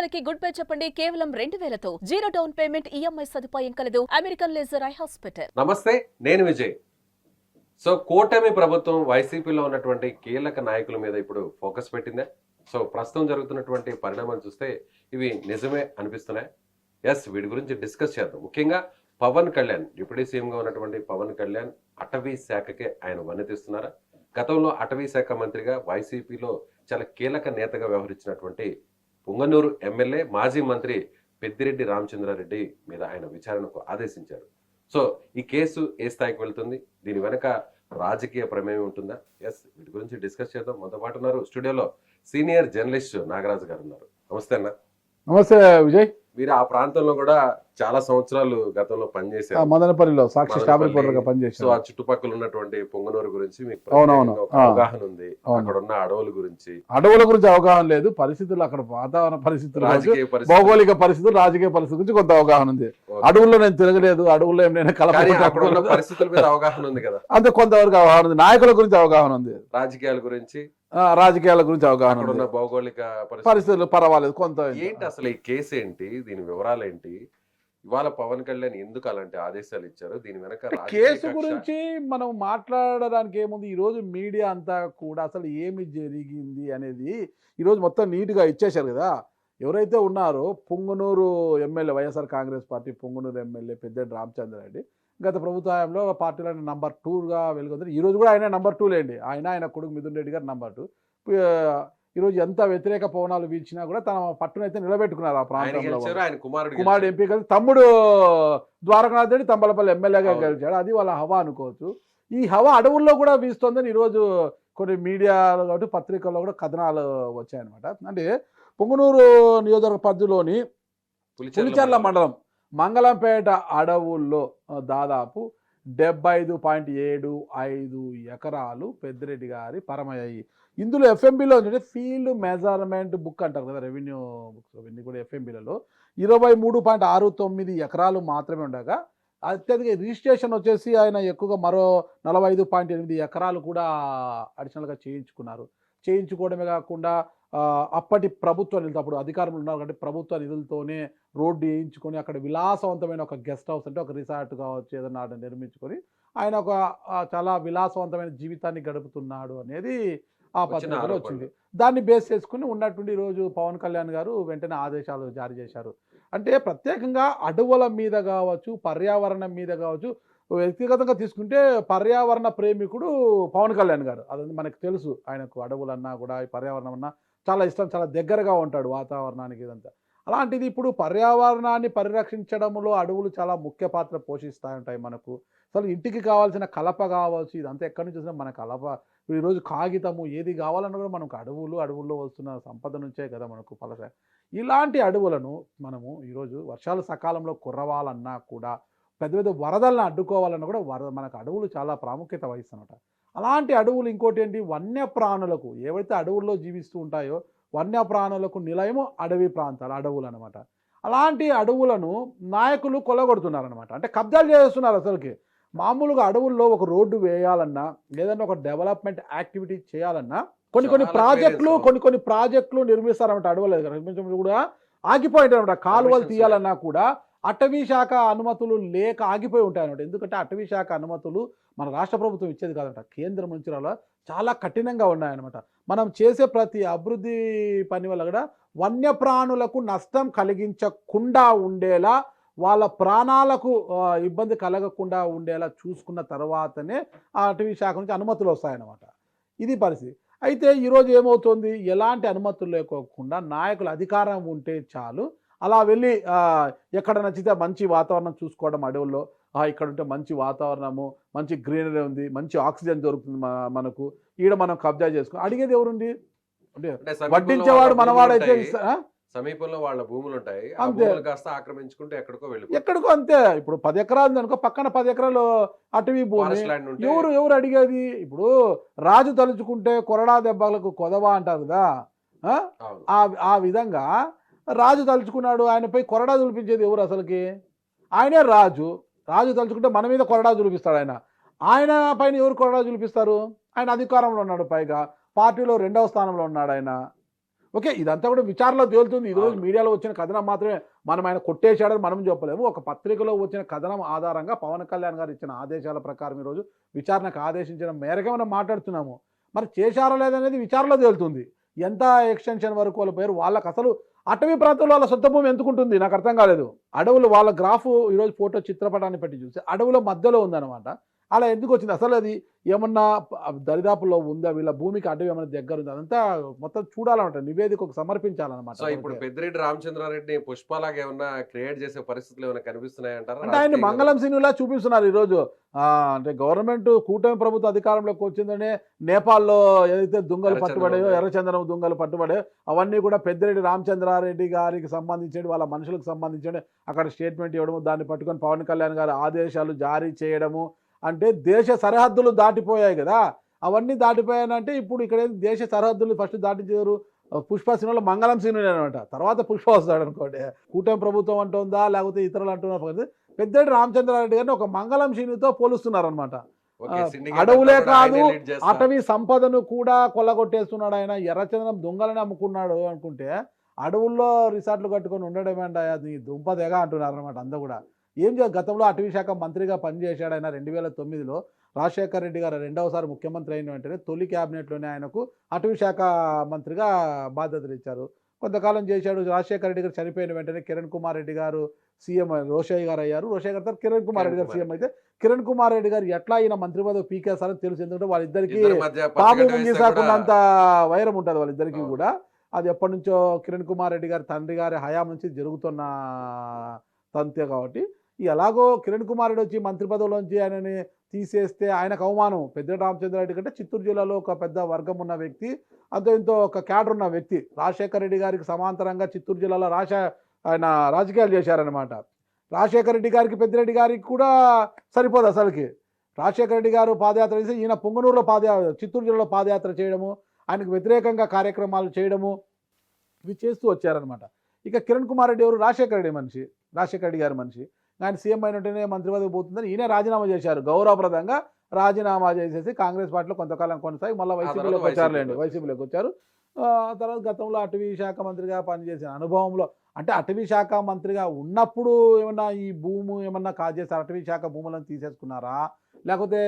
ప్రతిదానికి good bye చెప్పండి కేవలం 2000తో జీరో డౌన్ పేమెంట్ ఈఎంఐ సదుపాయం కలదు అమెరికన్ లేజర్ ఐ హాస్పిటల్. నమస్తే, నేను విజయ్. సో కూటమి ప్రభుత్వం వైసీపీలో ఉన్నటువంటి కీలక నాయకుల మీద ఇప్పుడు ఫోకస్ పెట్టిందే. సో ప్రస్తుతం జరుగుతున్నటువంటి పరిణామాలు చూస్తే ఇవి నిజమే అనిపిస్తున్నాయి. ఎస్, వీటి గురించి డిస్కస్ చేద్దాం. ముఖ్యంగా పవన్ కళ్యాణ్, డిప్యూటీ సీఎంగా ఉన్నటువంటి పవన్ కళ్యాణ్ అటవీ శాఖకే ఆయన వన్నతిస్తున్నారా? గతంలో అటవీ శాఖ మంత్రిగా వైసీపీలో చాలా కీలక నేతగా వ్యవహరించినటువంటి పుంగనూరు ఎమ్మెల్యే మాజీ మంత్రి పెద్దిరెడ్డి రామచంద్రారెడ్డి మీద ఆయన విచారణకు ఆదేశించారు. సో ఈ కేసు ఏ స్థాయికి వెళ్తుంది, దీని వెనక రాజకీయ ప్రమేయం ఉంటుందా? ఎస్, వీటి గురించి డిస్కస్ చేద్దాం. మనతో పాటు ఉన్నారు స్టూడియోలో సీనియర్ జర్నలిస్ట్ నాగరాజు గారు ఉన్నారు. నమస్తే అన్న. నమస్తే విజయ్. మీరు ఆ ప్రాంతంలో కూడా చాలా సంవత్సరాలు గతంలో పనిచేశారు. మదనపల్లిలో సాక్షి స్టాఫ్ రిపోర్టర్గా పనిచేశారు. సో ఆ చుట్టుపక్కల ఉన్నటువంటి పొంగనూరు గురించి మీకు అవగాహన ఉంది. అక్కడ ఉన్న అడవుల గురించి అవగాహన లేదు, పరిస్థితులు, అక్కడ వాతావరణ పరిస్థితులు, భౌగోళిక పరిస్థితులు, రాజకీయ పరిస్థితుల గురించి కొంత అవగాహన ఉంది. అడవుల్లో నేను తిరగలేదు, అడవుల్లో ఏమైనా పరిస్థితుల మీద అవగాహన ఉంది కదా, అంతే. కొంతవరకు అవగాహన ఉంది. నాయకుల గురించి అవగాహన ఉంది, రాజకీయాల గురించి అవగాహన ఉంది. భౌగోళిక పరిస్థితులు పర్వాలేదు కొంత. ఏంటి అసలు ఈ కేసు ఏంటి, దీని వివరాలు ఏంటి, ఇవాళ పవన్ కళ్యాణ్ ఎందుకు అలాంటి ఆదేశాలు ఇచ్చారు, దీని వెనక కేసు గురించి మనం మాట్లాడడానికి ఏముంది? ఈ రోజు మీడియా అంతా కూడా అసలు ఏమి జరిగింది అనేది ఈరోజు మొత్తం నీట్గా ఇచ్చేశారు కదా. ఎవరైతే ఉన్నారో Punganur MLA, YSR Congress party Punganur MLA Peddireddy Ramachandra Reddy గత ప్రభుత్వంలో పార్టీలో నెంబర్ 2గా వెలుగొంది. ఈరోజు కూడా ఆయన నెంబర్ 2 లేండి. ఆయన కొడుకు మిథున్ రెడ్డి గారు నెంబర్ 2. ఈరోజు ఎంత వ్యతిరేక పవనాలు వీల్చినా కూడా తన పట్టునైతే నిలబెట్టుకున్నారు. ఆ ప్రాంతంలో కుమారుడు ఎంపీ కలిసి తమ్ముడు ద్వారకానాథ్ రెడ్డి తంబలపల్లి ఎమ్మెల్యేగా గెలిచాడు. అది వాళ్ళ హవా అనుకోవచ్చు. ఈ హవా అడవుల్లో కూడా వీస్తోందని ఈరోజు కొన్ని మీడియాలో కాబట్టి పత్రికల్లో కూడా కథనాలు వచ్చాయన్నమాట. అంటే పొంగనూరు నియోజకవర్గ పరిధిలోని పులిచెర్ల మండలం మంగళంపేట అడవుల్లో దాదాపు 75.75 ఎకరాలు పెద్దిరెడ్డి గారి పరమయ్యాయి. ఇందులో ఎఫ్ఎంబీలో ఫీల్డ్ మెజర్మెంట్ బుక్ అంటారు కదా, రెవెన్యూ బుక్స్, అవన్నీ కూడా ఎఫ్ఎంబీలలో 23.69 ఎకరాలు మాత్రమే ఉండగా అత్యధిక రిజిస్ట్రేషన్ వచ్చేసి ఆయన ఎక్కువగా మరో 45.8 ఎకరాలు కూడా అడిషనల్గా చేయించుకోవడమే కాకుండా అప్పటి ప్రభుత్వ నిధులు, అప్పుడు అధికారంలో ఉన్నారు కాబట్టి ప్రభుత్వ నిధులతోనే రోడ్డు వేయించుకొని అక్కడ విలాసవంతమైన ఒక గెస్ట్ హౌస్, అంటే ఒక రిసార్ట్ కావచ్చు, ఏదన్నా నిర్మించుకొని ఆయన ఒక చాలా విలాసవంతమైన జీవితాన్ని గడుపుతున్నాడు అనేది ఆ పత్రికలో వచ్చింది. దాన్ని బేస్ చేసుకుని ఉన్నటువంటి ఈరోజు పవన్ కళ్యాణ్ గారు వెంటనే ఆదేశాలు జారీ చేశారు. అంటే ప్రత్యేకంగా అడవుల మీద కావచ్చు, పర్యావరణం మీద కావచ్చు, వ్యక్తిగతంగా తీసుకుంటే పర్యావరణ ప్రేమికుడు పవన్ కళ్యాణ్ గారు. అది మనకు తెలుసు. ఆయనకు అడవులన్నా కూడా పర్యావరణం అన్నా చాలా ఇష్టం, చాలా దగ్గరగా ఉంటాడు వాతావరణానికి ఇదంతా. అలాంటిది ఇప్పుడు పర్యావరణాన్ని పరిరక్షించడంలో అడవులు చాలా ముఖ్య పాత్ర పోషిస్తూ ఉంటాయి. మనకు అసలు ఇంటికి కావాల్సిన కలప కావచ్చు, ఇదంతా ఎక్కడి నుంచి వచ్చినా మన కలప, ఈరోజు కాగితము ఏది కావాలన్నా కూడా మనకు అడవుల్లో వస్తున్న సంపద నుంచే కదా మనకు ఫలస. ఇలాంటి అడవులను మనము ఈరోజు వర్షాలు సకాలంలో కురవాలన్నా కూడా, పెద్ద పెద్ద వరదలను అడ్డుకోవాలన్నా కూడా మనకు అడవులు చాలా ప్రాముఖ్యత వహిస్తున్నట. అలాంటి అడవులు ఇంకోటి ఏంటి, వన్యప్రాణులకు, ఏవైతే అడవుల్లో జీవిస్తూ ఉంటాయో వన్యప్రాణులకు నిలయము అడవి ప్రాంతాలు, అడవులు అనమాట. అలాంటి అడవులను నాయకులు కొల్లగొడుతున్నారనమాట. అంటే కబ్జాలు చేస్తున్నారు. అసలుకి మామూలుగా అడవుల్లో ఒక రోడ్డు వేయాలన్నా, ఏదైనా ఒక డెవలప్మెంట్ యాక్టివిటీ చేయాలన్నా కొన్ని ప్రాజెక్టులు నిర్మిస్తారన్నమాట. అడవులు నిర్మించడం కూడా ఆగిపోయింటారు అనమాట. కాలువలు తీయాలన్నా కూడా అటవీ శాఖ అనుమతులు లేక ఆగిపోయి ఉంటాయన్నమాట. ఎందుకంటే అటవీ శాఖ అనుమతులు మన రాష్ట్ర ప్రభుత్వం ఇచ్చేది కాదంట, కేంద్రం నుంచి చాలా కఠినంగా ఉన్నాయన్నమాట. మనం చేసే ప్రతి అభివృద్ధి పని వల్ల కూడా వన్యప్రాణులకు నష్టం కలిగించకుండా ఉండేలా, వాళ్ళ ప్రాణాలకు ఇబ్బంది కలగకుండా ఉండేలా చూసుకున్న తర్వాతనే ఆ అటవీ శాఖ నుంచి అనుమతులు వస్తాయన్నమాట. ఇది పరిస్థితి. అయితే ఈరోజు ఏమవుతుంది, ఎలాంటి అనుమతులు లేకోకుండా నాయకుల అధికారం ఉంటే చాలు, అలా వెళ్ళి ఎక్కడ నచ్చితే మంచి వాతావరణం చూసుకోవడం, అడవుల్లో ఇక్కడ ఉంటే మంచి వాతావరణము, మంచి గ్రీనరీ ఉంది, మంచి ఆక్సిజన్ దొరుకుతుంది మనకు, ఈడ మనం కబ్జా చేసుకో. అడిగేది ఎవరుంది అంటే వడ్డించేవాడు మనవాడైతే సమీపంలో వాళ్ళ భూములు ఉంటాయి, కాస్త ఆక్రమించుకుంటే ఎక్కడికో అంతే. ఇప్పుడు 10 ఎకరాలు అనుకో, పక్కన 10 ఎకరాలు అటవీ భూమి, ఎవరు అడిగేది? ఇప్పుడు రాజు తలుచుకుంటే కొరడా దెబ్బలకు కొదవా అంటారు కదా, ఆ విధంగా రాజు తలుచుకున్నాడు, ఆయనపై కొరడా దులిపించేది ఎవరు అసలుకి? ఆయనే రాజు తలుచుకుంటే మన మీద కొరడా దులిపిస్తాడు. ఆయన పైన ఎవరు కొరడా దులిపిస్తారు? ఆయన అధికారంలో ఉన్నాడు, పైగా పార్టీలో 2వ స్థానంలో ఉన్నాడు ఆయన. ఓకే, ఇదంతా కూడా విచారణలో తేలుతుంది. ఈరోజు అవును. మీడియాలో వచ్చిన కథనం మాత్రమే మనం ఆయన కొట్టేశాడని మనం చెప్పలేము. ఒక పత్రికలో వచ్చిన కథనం ఆధారంగా పవన్ కళ్యాణ్ గారు ఇచ్చిన ఆదేశాల ప్రకారం ఈరోజు విచారణకు ఆదేశించిన మేరకే మనం మాట్లాడుతున్నాము. మరి చేశారా లేదనేది విచారణలో తేలుతుంది. ఎంత ఎక్స్టెన్షన్ వరకు వాళ్ళ పేరు, వాళ్ళకి అసలు అటవీ ప్రాంతంలో వాళ్ళ సొంత భూమి ఎందుకుంటుంది నాకు అర్థం కాలేదు. అడవులు వాళ్ళ గ్రాఫ్ ఈరోజు ఫోటో చిత్రపటాన్ని పెట్టి చూస్తే అడవుల మధ్యలో ఉందన్నమాట. అలా ఎందుకు వచ్చింది అసలు? అది ఏమన్నా దరిదాపుల్లో ఉందా, వీళ్ళ భూమికి అటవీ ఏమన్నా దగ్గర ఉందా, అదంతా మొత్తం చూడాలన్నమాట, నివేదికకు సమర్పించాలన్నమాట. సో ఇప్పుడు పెద్దిరెడ్డి రామచంద్రారెడ్డిని పుష్పలాగా ఏమన్నా క్రియేట్ చేసే పరిస్థితులు ఏమైనా కనిపిస్తున్నాయంటారా? అంటే ఆయన మంగళం సినిమాలా చూపిస్తున్నారు ఈరోజు. అంటే గవర్నమెంట్ కూటమి ప్రభుత్వ అధికారంలోకి వచ్చిందనే నేపాల్లో ఏదైతే దుంగలు పట్టుబడాయో, ఎర్రచందనం దుంగలు పట్టుబడాయో అవన్నీ కూడా పెద్దిరెడ్డి రామచంద్రారెడ్డి గారికి సంబంధించి వాళ్ళ మనుషులకు సంబంధించి అక్కడ స్టేట్మెంట్ ఇవ్వడము, దాన్ని పట్టుకొని పవన్ కళ్యాణ్ గారు ఆదేశాలు జారీ చేయడము. అంటే దేశ సరిహద్దులు దాటిపోయాయి కదా, అవన్నీ దాటిపోయానంటే ఇప్పుడు ఇక్కడ దేశ సరిహద్దులు ఫస్ట్ దాటించారు పుష్ప సినిమాలో మంగళం సినిమా అనమాట. తర్వాత పుష్ప వస్తాడు అనుకోండి. కూటమి ప్రభుత్వం అంటుందా లేకపోతే ఇతరులు అంటున్నారు. పెద్దిరెడ్డి రామచంద్రారెడ్డి గారిని ఒక మంగళం సినిమాతో పోలుస్తున్నారు అనమాట. అడవులే కాదు అటవీ సంపదను కూడా కొల్లగొట్టేస్తున్నాడు ఆయన. ఎర్రచందనం దొంగలని అమ్ముకున్నాడు అనుకుంటే అడవుల్లో రిసార్ట్లు కట్టుకొని ఉండడమేంట అది దుంపదేగా అంటున్నారు అనమాట. అందరూ కూడా ఏం గతంలో అటవీ శాఖ మంత్రిగా పనిచేశాడు ఆయన. 2009లో రాజశేఖర రెడ్డి గారు రెండవసారి ముఖ్యమంత్రి అయిన వెంటనే తొలి క్యాబినెట్లోనే ఆయనకు అటవీ శాఖ మంత్రిగా బాధ్యతలు ఇచ్చారు. కొంతకాలం చేశాడు. రాజశేఖర రెడ్డి గారు చనిపోయిన వెంటనే కిరణ్ కుమార్ రెడ్డి గారు సీఎం, రోషయ్య గారు అయ్యారు. రోషయ్య గారు తర్వాత కిరణ్ కుమార్ రెడ్డి గారు సీఎం అయితే కిరణ్ కుమార్ రెడ్డి గారు ఎట్లా ఈయన మంత్రి పదవి పీకేస్తారని తెలుసు. ఎందుకంటే వాళ్ళిద్దరికి పాము ముంగీసాకున్నంత వైరం ఉంటుంది వాళ్ళిద్దరికీ కూడా. అది ఎప్పటి నుంచో కిరణ్ కుమార్ రెడ్డి గారి తండ్రి గారి హయాం నుంచి జరుగుతున్న తంతే కాబట్టి ఎలాగో కిరణ్ కుమార్ రెడ్డి వచ్చి మంత్రి పదవిలోంచి ఆయనని తీసేస్తే ఆయనకు అవమానం. పెద్దిరెడ్డి రామచంద్రారెడ్డి కంటే చిత్తూరు జిల్లాలో ఒక పెద్ద వర్గం ఉన్న వ్యక్తి, అంతో ఇంతో ఒక క్యాడర్ ఉన్న వ్యక్తి. రాజశేఖర రెడ్డి గారికి సమాంతరంగా చిత్తూరు జిల్లాలో ఆయన రాజకీయాలు చేశారనమాట. రాజశేఖర రెడ్డి గారికి పెద్దిరెడ్డి గారికి కూడా సరిపోదు అసలుకి. రాజశేఖర రెడ్డి గారు పాదయాత్ర చేసి ఈయన పొంగనూరులో చిత్తూరు జిల్లాలో పాదయాత్ర చేయడము, ఆయనకు వ్యతిరేకంగా కార్యక్రమాలు చేయడము ఇవి చేస్తూ వచ్చారనమాట. ఇక కిరణ్ కుమార్ రెడ్డి ఎవరు? రాజశేఖర రెడ్డి గారి మనిషి. ఆయన సీఎం అయినట్టునే మంత్రి పదవి పోతుందని ఈయన రాజీనామా చేశారు. గౌరవప్రదంగా రాజీనామా చేసేసి కాంగ్రెస్ పార్టీలో కొంతకాలం కొనసాగి మళ్ళీ వైసీపీలోకి వచ్చారు. తర్వాత గతంలో అటవీ శాఖ మంత్రిగా పనిచేసిన అనుభవంలో, అంటే అటవీ శాఖ మంత్రిగా ఉన్నప్పుడు ఏమన్నా ఈ భూము ఏమన్నా కాజేశారు, అటవీ శాఖ భూములను తీసేసుకున్నారా, లేకపోతే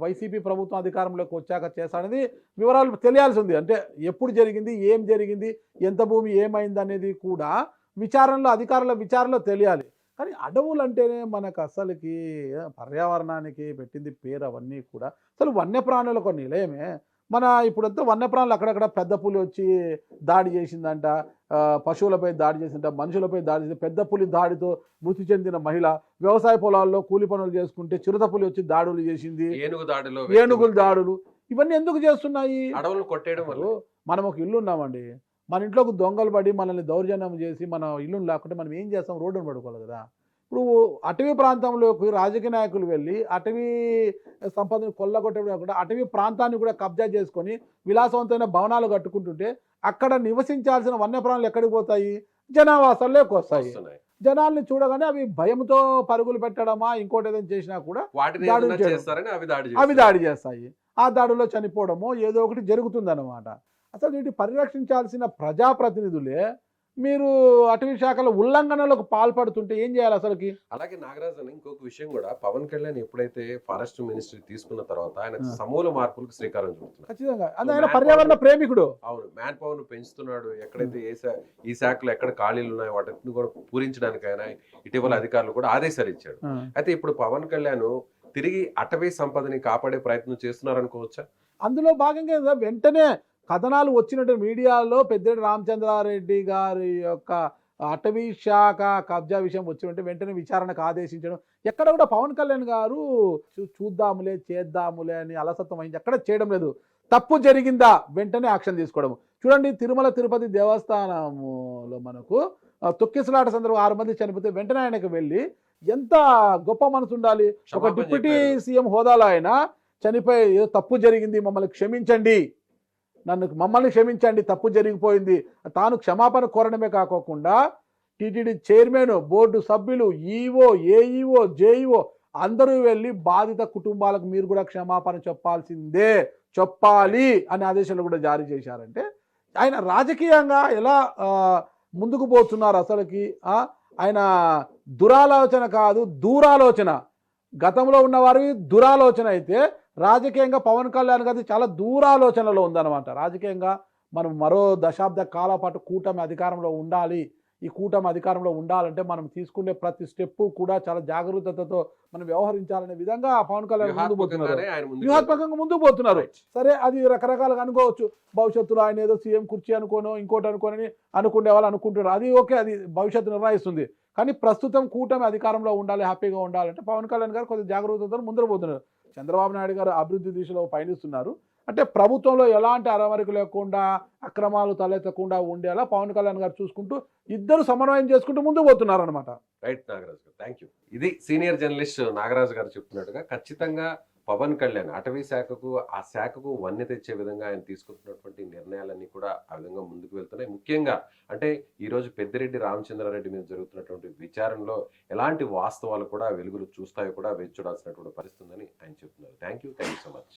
వైసీపీ ప్రభుత్వం అధికారంలోకి వచ్చాక చేశారనేది వివరాలు తెలియాల్సి ఉంది. అంటే ఎప్పుడు జరిగింది, ఏం జరిగింది, ఎంత భూమి ఏమైంది అనేది కూడా అధికారుల విచారణలో తెలియాలి. కానీ అడవులు అంటేనే మనకు అసలుకి పర్యావరణానికి పెట్టింది పేరు. అవన్నీ కూడా అసలు వన్యప్రాణులకు నిలయమే. ఇప్పుడంతా వన్యప్రాణులు అక్కడక్కడ పెద్ద పులి వచ్చి దాడి చేసిందంట, పశువులపై దాడి చేసిందంట, మనుషులపై దాడి చేసి పెద్ద పులి దాడితో మృతి చెందిన మహిళ, వ్యవసాయ పొలాల్లో కూలి పనులు చేసుకుంటే చిరుత పులి వచ్చి దాడులు చేసింది, ఏనుగుల దాడులు. ఇవన్నీ ఎందుకు చేస్తున్నాయి? అడవులు కొట్టేయడం వల్ల. మనం ఒక ఇల్లు ఉన్నామండి, మన ఇంట్లోకి దొంగలు పడి మనల్ని దౌర్జన్యం చేసి మన ఇల్లును లేకుంటే మనం ఏం చేస్తాం? రోడ్డును పడుకోవాలి కదా. ఇప్పుడు అటవీ ప్రాంతంలోకి రాజకీయ నాయకులు వెళ్ళి అటవీ సంపదను కొల్లగొట్టడం కాకుండా అటవీ ప్రాంతాన్ని కూడా కబ్జా చేసుకొని విలాసవంతమైన భవనాలు కట్టుకుంటుంటే అక్కడ నివసించాల్సిన వన్యప్రాణులు ఎక్కడికి పోతాయి? జనావాసాల్లోకి వస్తాయి. జనాల్ని చూడగానే అవి భయంతో పరుగులు పెట్టడమా ఇంకోటి ఏదైనా చేసినా కూడా అవి దాడి చేస్తాయి. ఆ దాడిలో చనిపోవడమో ఏదో ఒకటి జరుగుతుందన్నమాట. అసలు వీటిని పరిరక్షించాల్సిన ప్రజాప్రతినిధులే మీరు అటవీ శాఖల ఉల్లంఘనలకు పాల్పడుతుంటే ఏం చేయాలి అసలుకి? అలాగే నాగరాజు అని ఇంకొక విషయం కూడా, పవన్ కళ్యాణ్ ఎప్పుడైతే ఫారెస్ట్ మినిస్ట్రీ తీసుకున్న తర్వాత ఆయన సమూల మార్పులకు శ్రీకారం చుడుతున్నారు. ఖచ్చితంగా ఆయన పర్యావరణ ప్రేమికుడు. అవును, మ్యాన్ పవర్ ను పెంచుతున్నాడు. ఎక్కడైతే ఈ శాఖలో ఎక్కడ ఖాళీలు ఉన్నాయో వాటిని కూడా పూరించడానికి ఆయన ఇటీవల అధికారులు కూడా ఆదేశాలు ఇచ్చాడు. అయితే ఇప్పుడు పవన్ కళ్యాణ్ తిరిగి అటవీ సంపదని కాపాడే ప్రయత్నం చేస్తున్నారు అనుకోవచ్చా? అందులో భాగంగా వెంటనే కథనాలు వచ్చినట్టు మీడియాలో పెద్దిరెడ్డి రామచంద్రారెడ్డి గారి యొక్క అటవీ శాఖ కబ్జా విషయం వచ్చినట్టు వెంటనే విచారణకు ఆదేశించడం. ఎక్కడ కూడా పవన్ కళ్యాణ్ గారు చూద్దాములే చేద్దాములే అని అలసత్వం అయింది ఎక్కడ చేయడం లేదు. తప్పు జరిగిందా వెంటనే యాక్షన్ తీసుకోవడం. చూడండి, తిరుమల తిరుపతి దేవస్థానంలో మనకు తొక్కిసలాట సందర్భంగా 6 మంది చనిపోతే వెంటనే ఆయనకు వెళ్ళి ఎంత గొప్ప మనసు ఉండాలి. ఒక డిప్యూటీ సీఎం హోదాలో ఆయన చనిపోయి ఏదో తప్పు జరిగింది, మమ్మల్ని క్షమించండి, తప్పు జరిగిపోయింది, తాను క్షమాపణ కోరడమే కాకోకుండా టీటీడీ చైర్మన్, బోర్డు సభ్యులు, ఈఓ, ఏఈఓ, జేఈఓ అందరూ వెళ్ళి బాధిత కుటుంబాలకు మీరు కూడా క్షమాపణ చెప్పాలి అనే ఆదేశాలు కూడా జారీ చేశారంటే ఆయన రాజకీయంగా ఎలా ముందుకు పోతున్నారు అసలుకి ఆయన దురాలోచన కాదు దూరాలోచన. గతంలో ఉన్నవారి దురాలోచన అయితే రాజకీయంగా పవన్ కళ్యాణ్ గారి చాలా దూరాలోచనలో ఉందన్నమాట. రాజకీయంగా మనం మరో దశాబ్ద కాల పాటు కూటమి అధికారంలో ఉండాలి. ఈ కూటమి అధికారంలో ఉండాలంటే మనం తీసుకునే ప్రతి స్టెప్ కూడా చాలా జాగ్రత్తతో మనం వ్యవహరించాలనే విధంగా పవన్ కళ్యాణ్ ముందు పోతున్నారు. వ్యూహాత్మకంగా ముందుకు పోతున్నారు. సరే, అది రకరకాలుగా అనుకోవచ్చు. భవిష్యత్తులో ఆయన ఏదో సీఎం కుర్చీ అనుకోనో ఇంకోటి అనుకోనని అనుకునే వాళ్ళు అనుకుంటున్నారు. అది ఓకే, అది భవిష్యత్తు నిర్ణయిస్తుంది. కానీ ప్రస్తుతం కూటమి అధికారంలో ఉండాలి, హ్యాపీగా ఉండాలంటే పవన్ కళ్యాణ్ గారు కొంచెం జాగ్రత్తతో ముందుకు పోతున్నారు. చంద్రబాబు నాయుడు గారు అభివృద్ధి దిశలో పయనిస్తున్నారు. అంటే ప్రభుత్వంలో ఎలాంటి అరమరిక లేకుండా అక్రమాలు తలెత్తకుండా ఉండేలా పవన్ కళ్యాణ్ గారు చూసుకుంటూ ఇద్దరు సమన్వయం చేసుకుంటూ ముందుకు పోతున్నారు అనమాట. రైట్ నాగరాజు గారు, థ్యాంక్ యూ. ఇది సీనియర్ జర్నలిస్ట్ నాగరాజు గారు చెప్తున్నట్టుగా ఖచ్చితంగా పవన్ కళ్యాణ్ అటవీ శాఖకు ఆ శాఖకు వన్నె తెచ్చే విధంగా ఆయన తీసుకుంటున్నటువంటి నిర్ణయాలన్నీ కూడా ఆ విధంగా ముందుకు వెళ్తున్నాయి. ముఖ్యంగా అంటే ఈరోజు పెద్దిరెడ్డి రామచంద్రారెడ్డి మీద జరుగుతున్నటువంటి విచారణలో ఎలాంటి వాస్తవాలు కూడా వెలుగులు చూస్తాయో కూడా వేచి చూడాల్సినటువంటి పరిస్థితి ఉందని ఆయన చెప్తున్నారు. Thank you so much.